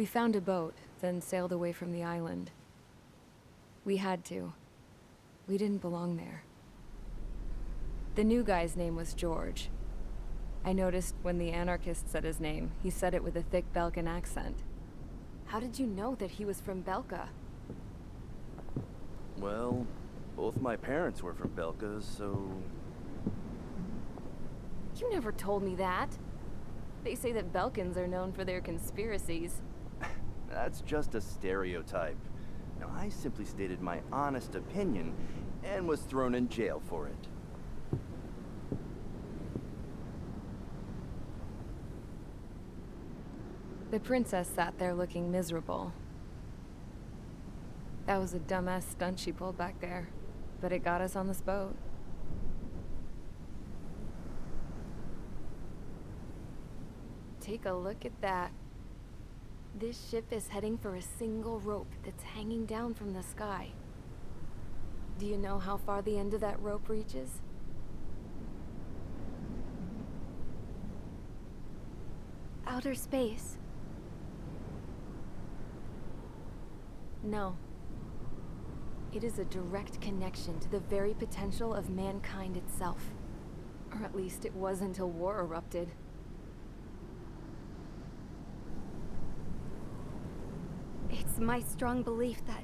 We found a boat, then sailed away from the island. We had to. We didn't belong there. The new guy's name was George. I noticed when the anarchist said his name, he said it with a thick Balkan accent. How did you know that he was from Belka? Well, both my parents were from Belka, so... You never told me that. They say that Belkans are known for their conspiracies. That's just a stereotype. Now, I simply stated my honest opinion and was thrown in jail for it. The princess sat there looking miserable. That was a dumbass stunt she pulled back there, but it got us on this boat. Take a look at that. This ship is heading for a single rope that's hanging down from the sky. Do you know how far the end of that rope reaches? Outer space. No. It is a direct connection to the very potential of mankind itself. Or at least it was until war erupted. It's my strong belief that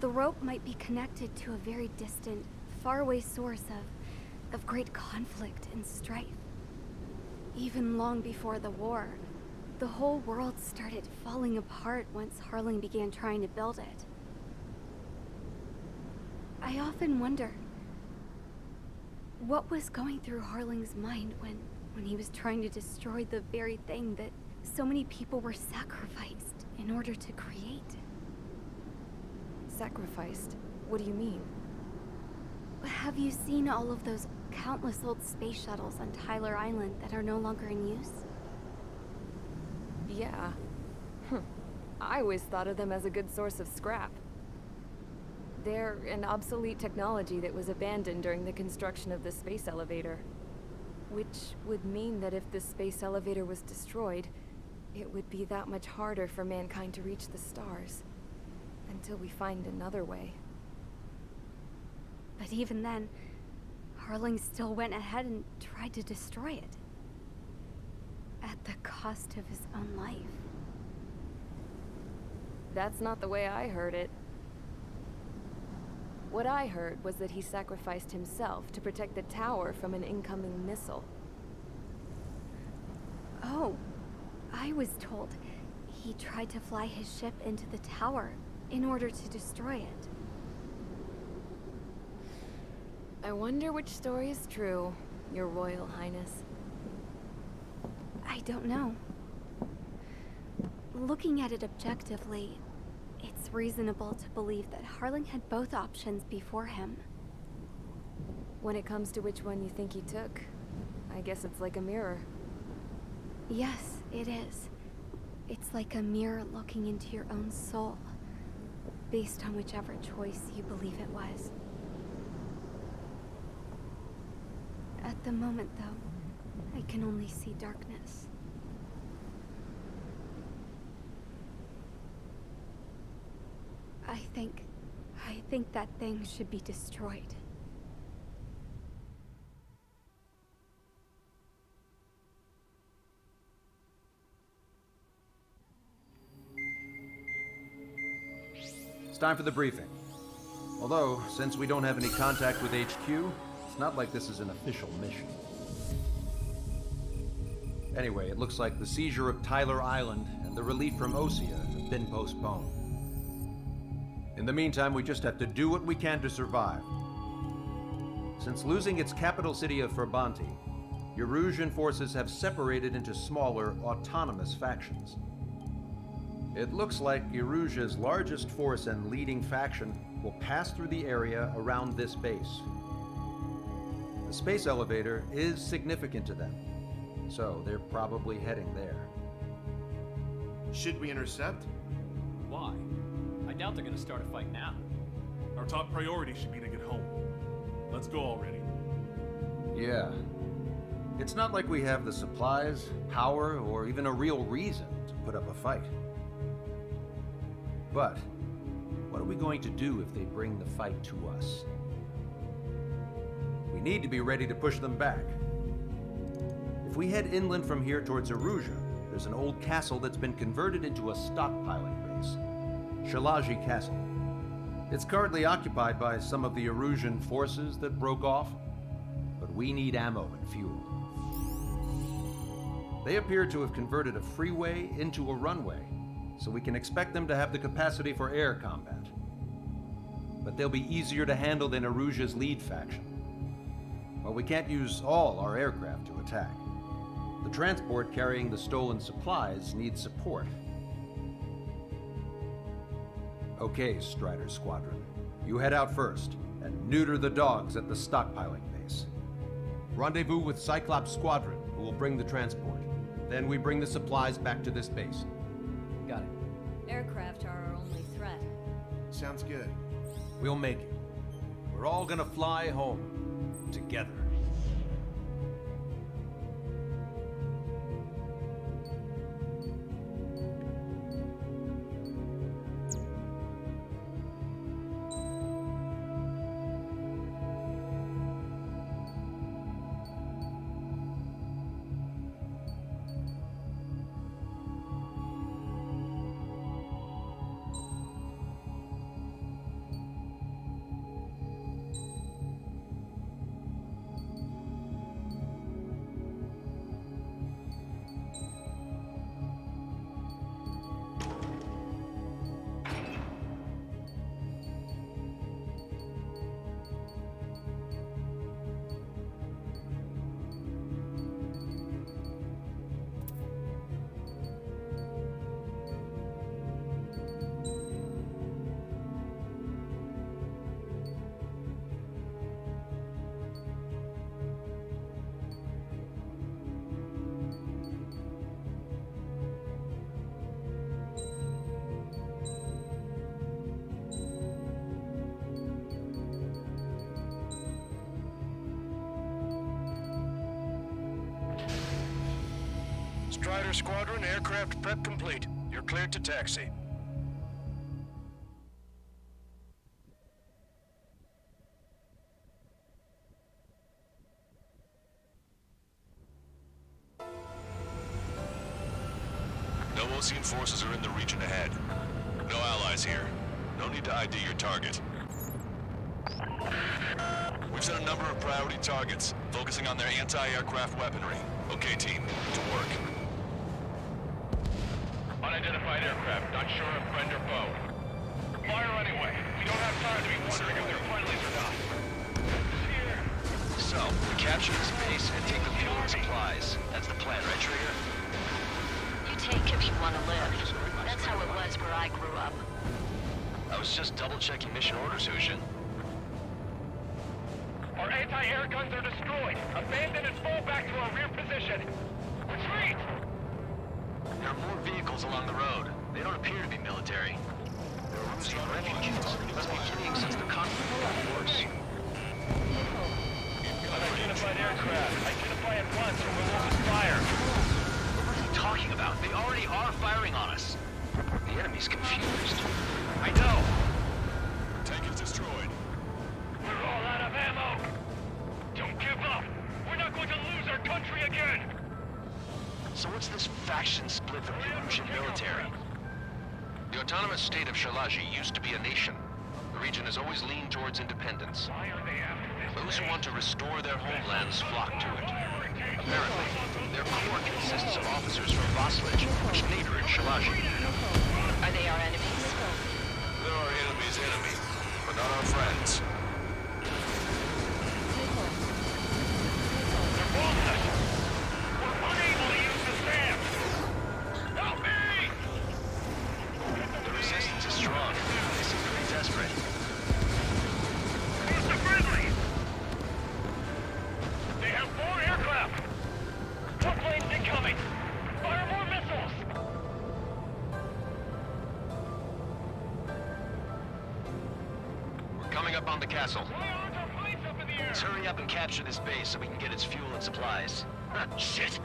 the rope might be connected to a very distant, faraway source of great conflict and strife. Even long before the war, the whole world started falling apart once Harling began trying to build it. I often wonder what was going through Harling's mind when he was trying to destroy the very thing that so many people were sacrificed in order to create. Sacrificed? What do you mean? Have you seen all of those countless old space shuttles on Tyler Island that are no longer in use? Yeah. I always thought of them as a good source of scrap. They're an obsolete technology that was abandoned during the construction of the space elevator. Which would mean that if the space elevator was destroyed, it would be that much harder for mankind to reach the stars. Until we find another way. But even then, Harling still went ahead and tried to destroy it. At the cost of his own life. That's not the way I heard it. What I heard was that he sacrificed himself to protect the tower from an incoming missile. Oh, I was told he tried to fly his ship into the tower in order to destroy it. I wonder which story is true, Your Royal Highness. I don't know. Looking at it objectively, it's reasonable to believe that Harling had both options before him. When it comes to which one you think he took, I guess it's like a mirror. Yes, it is. It's like a mirror looking into your own soul, based on whichever choice you believe it was. At the moment, though, I can only see darkness. I think that thing should be destroyed. It's time for the briefing. Although, since we don't have any contact with HQ, it's not like this is an official mission. Anyway, it looks like the seizure of Tyler Island and the relief from Osea have been postponed. In the meantime, we just have to do what we can to survive. Since losing its capital city of Ferbanti, Erusian forces have separated into smaller, autonomous factions. It looks like Erusia's largest force and leading faction will pass through the area around this base. The space elevator is significant to them, so they're probably heading there. Should we intercept? Why? I doubt they're gonna start a fight now. Our top priority should be to get home. Let's go already. Yeah. It's not like we have the supplies, power, or even a real reason to put up a fight. But what are we going to do if they bring the fight to us? We need to be ready to push them back. If we head inland from here towards Aruja, there's an old castle that's been converted into a stockpiling base. Shalaji Castle. It's currently occupied by some of the Arusian forces that broke off, but we need ammo and fuel. They appear to have converted a freeway into a runway, so we can expect them to have the capacity for air combat. But they'll be easier to handle than Aruja's lead faction. While we can't use all our aircraft to attack, the transport carrying the stolen supplies needs support. Okay, Strider Squadron. You head out first and neuter the dogs at the stockpiling base. Rendezvous with Cyclops Squadron, who will bring the transport. Then we bring the supplies back to this base. Got it. Aircraft are our only threat. Sounds good. We'll make it. We're all gonna fly home. Together. Strider Squadron, aircraft prep complete. You're cleared to taxi. No Osean forces are in the region ahead. No allies here. No need to ID your target. We've set a number of priority targets, focusing on their anti-aircraft weaponry. Okay, team, to work. Unidentified aircraft, not sure if friend or foe. Fire anyway. We don't have time to be wondering if they're friendlies or not. Here. So, we capture this base and take the fuel and supplies. That's the plan, right, Trigger? You take if you want to live. That's how it was where I grew up. I was just double-checking mission orders, Hushin. Our anti-air guns are destroyed. Abandon and fall back to our rear position. Retreat! There are more vehicles along the road. They don't appear to be military. They're Russian refugees. Must be fleeing since the conflict got worse. Unidentified aircraft. Identify at once or we'll open fire. What are you talking about? They already are firing on us. The enemy's confused. I know. Tank is destroyed. We're all out of ammo. Don't give up. We're not going to lose our country again. So what's this faction split from the Russian military? The autonomous state of Shalaji used to be a nation. The region has always leaned towards independence. Why are they after this? Those who want to restore their homelands flock to it. Apparently, their core consists of officers from Vaslij, which neighbor Shalaji. Are they our enemies? They're our enemy's enemy, but not our friends. They're bombing us. We're unable to use the SAM. Help me! The resistance is strong. They seem pretty desperate. Who's the friendly? They have 4 aircraft. Warplanes incoming. Fire more missiles. We're coming up on the castle. Why aren't our planes up in the air? Let's hurry up and capture this base so we can get its fuel and supplies. Shit!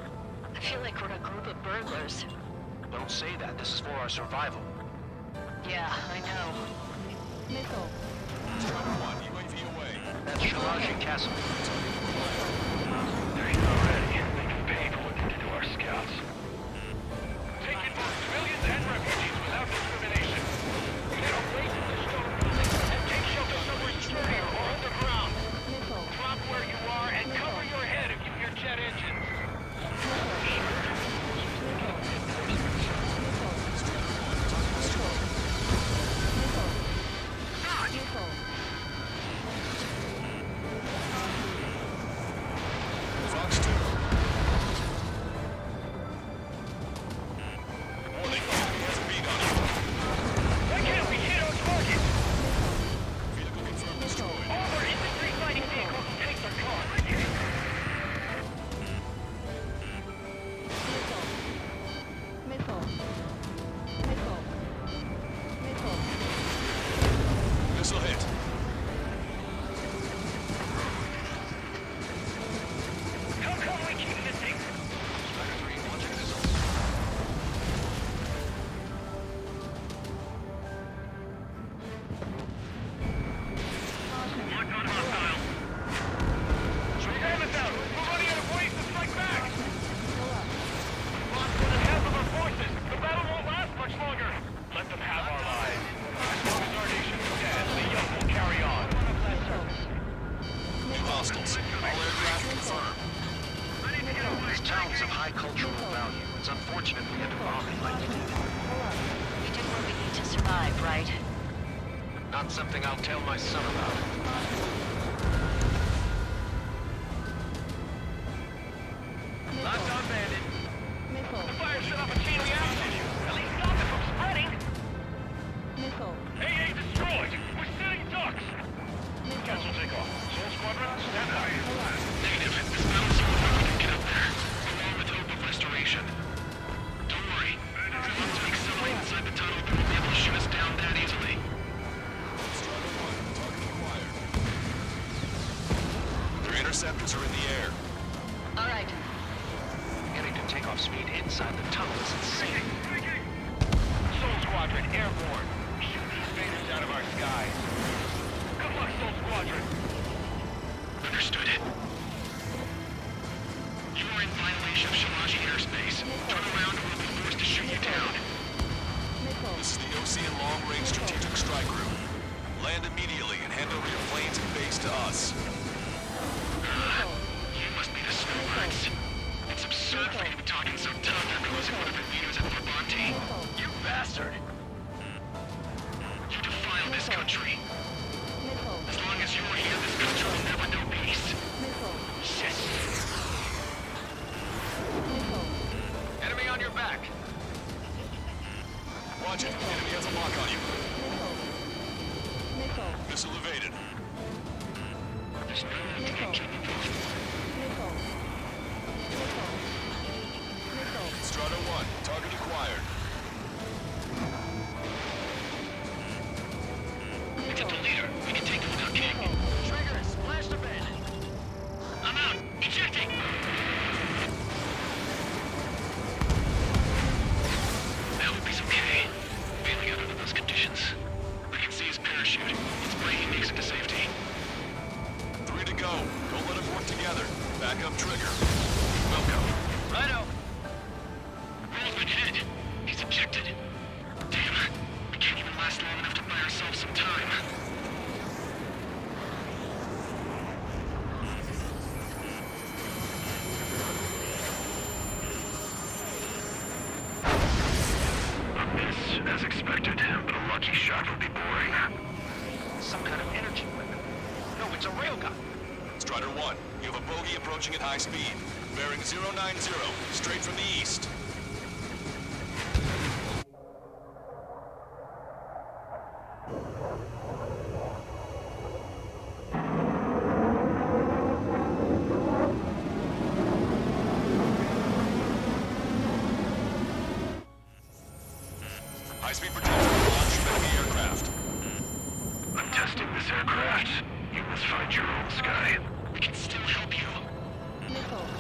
I feel like we're a group of burglars. Don't say that. This is for our survival. Yeah, I know. Strider 1, UAV away. That's Shalaji Castle. They're here already. They can pay for what they did to our scouts. Taking both civilians and refugees without discrimination. Get away from the stone building and take shelter somewhere sturdier or underground. Drop where you are and cover your head if you hear jet engines. Fox 2. Warning, enemy has a beat on you. Why can't we hit our target? Vehicle confirmed destroyed. All our infantry fighting vehicles will take their car. Missile hit. How come we keep missing? Strider 3 launching missiles. Lock on hostile. Stand us out. We're running out of ways to strike back. Lost more than half of our forces. The battle won't last much longer. Let them have our lives. As long as our nation's dead, the young will carry on. New hostiles. All aircraft confirmed. This town is of high cultural value. It's unfortunate we had to bomb it like we did. We do what we need to survive, right? Not something I'll tell my son about. Locked on bandit. The fire set off a chain reaction. At least stop it from spreading. AA destroyed. We're sitting ducks. Cancel takeoff. Soul Squadron, stand by. Negative. This battle zone never can get up there. Along with hope of restoration. Don't worry. If we want to accelerate inside the tunnel, they won't be able to shoot us down that easily. Strider 1, target acquired. Their interceptors are in the air. All right. Getting to takeoff speed inside the tunnel is insane. Soul Squadron, airborne. Shoot these invaders out of our skies. Good luck, Soul Squadron. Understood. You are in violation of Shalaji airspace. Turn around or we'll be forced to shoot you down. This is the OCN Long-Range Strategic Strike Group. Land immediately and hand over your planes and base to us. You must be the snowbirds. It's absurd for you to be talking so tough after losing one of your leaders at Brabante. You bastard! You defile this country. As long as you're here, this country will never know peace. Shit. Enemy on your back. Watch it. Enemy has a lock on you. Missile evaded. Strider 1, target acquired. Get the leader. We can take him without King. Trigger, splash the bed. I'm out. Ejecting. I hope he's okay. Bailing out under those conditions. I can see his parachute. It's breaking makes it to safety. 3 to go. Don't let them work together. Back up trigger. Welcome. Righto. Roll's been hit. He's ejected. Damn. We can't even last long enough to buy ourselves some time. A miss, as expected, but a lucky shot would be boring. Some kind of energy weapon. No, it's a railgun. Strider 1, you have a bogey approaching at high speed. Bearing 090, straight from the east. High-speed projectile launch from enemy aircraft. I'm testing this aircraft. You must find your own sky. We can still help you.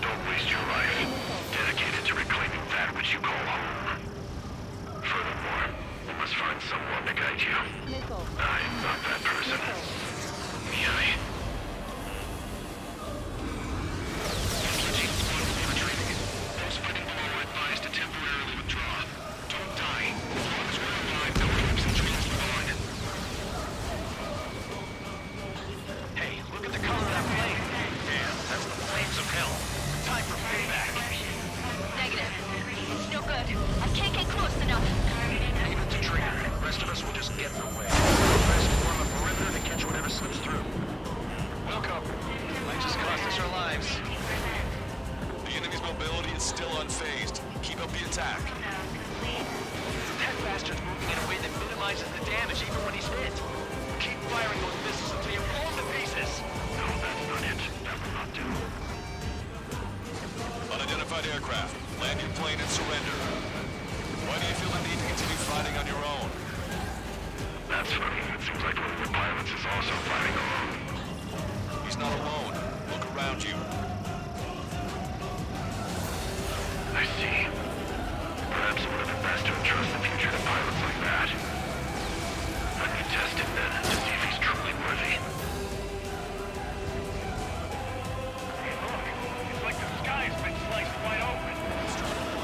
Don't waste your life. Dedicated to reclaiming that which you call home. I can't get close enough. Leave it to Trigger. The rest of us will just get in the way. The rest form a perimeter to catch whatever slips through. Welcome. Might just cost us our lives. The enemy's mobility is still unfazed. Keep up the attack. That bastard's moving in a way that minimizes the damage even when he's hit. Keep firing those missiles until you blow them to pieces. No, that's not it. That will not do. Unidentified aircraft. Land your plane and surrender. Why do you feel the need to continue fighting on your own? That's funny. It seems like one of the pilots is also fighting alone. He's not alone. Look around you. I see. Perhaps it would have been best to entrust the future to pilots like that. Let me test him then, to see if he's truly worthy. Hey, look. It's like the sky's been sliced wide open.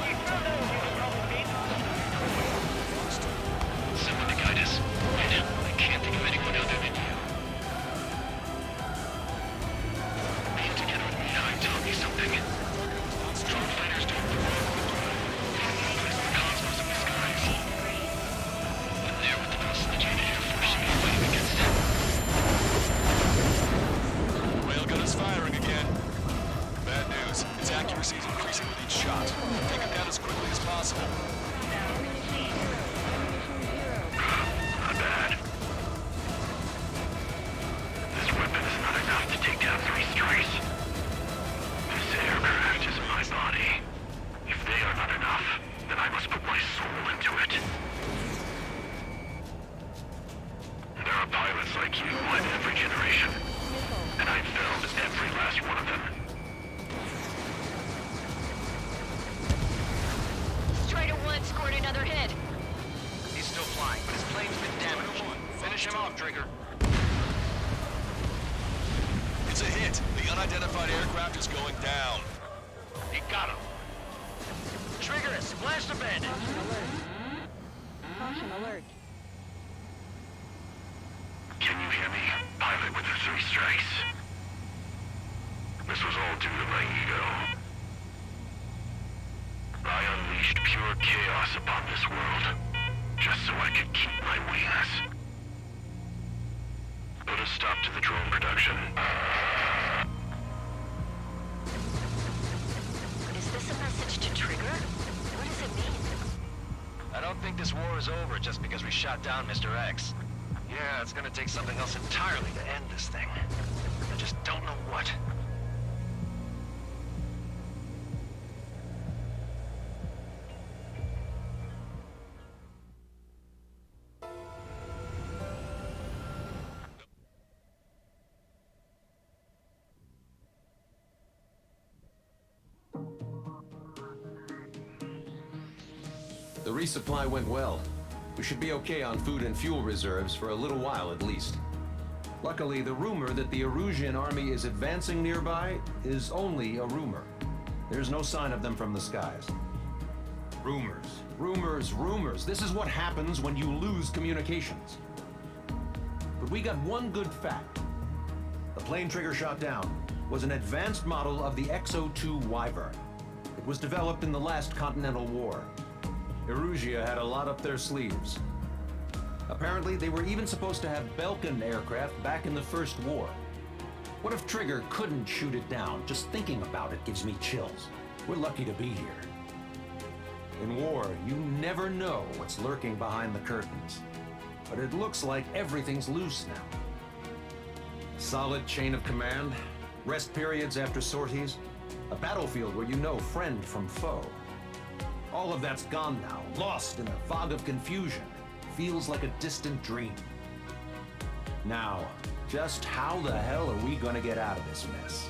You found out you could probably beat Someone to guide us. Wait, I can't think of anyone other than you. Be together with me now and tell me something. Strong fighters don't the cosmos of the skies. And there with the possibility of forcing me fighting against it. Railgun is firing again. Bad news. Its accuracy is increasing with each shot. Take him down as quickly as possible. Not bad. This weapon is not enough to take down 3 strikes. This aircraft is my body. If they are not enough, then I must put my soul into it. There are pilots like you in every generation, and I've failed every last one of them. Strider 1 scored another hit. He's still flying, but his plane's been damaged. Finish him off, Trigger. It's a hit. The unidentified aircraft is going down. He got him. Trigger is blast abandoned. Caution alert. Can you hear me? Pilot with the 3 strikes. This was all due to my ego. I unleashed pure chaos upon this world, just so I could keep my wings. Put a stop to the drone production. Is this a message to Trigger? What does it mean? I don't think this war is over just because we shot down Mr. X. Yeah, it's gonna take something else entirely to end this thing. I just don't know what. The resupply went well. We should be okay on food and fuel reserves for a little while at least. Luckily, the rumor that the Erusian army is advancing nearby is only a rumor. There's no sign of them from the skies. Rumors, rumors, rumors. This is what happens when you lose communications. But we got one good fact. The plane Trigger shot down was an advanced model of the XO-2 Wyvern. It was developed in the last Continental War. Erusia had a lot up their sleeves. Apparently, they were even supposed to have Belkin aircraft back in the First War. What if Trigger couldn't shoot it down? Just thinking about it gives me chills. We're lucky to be here. In war, you never know what's lurking behind the curtains. But it looks like everything's loose now. Solid chain of command, rest periods after sorties, a battlefield where you know friend from foe. All of that's gone now, lost in a fog of confusion. Feels like a distant dream. Now, just how the hell are we gonna get out of this mess?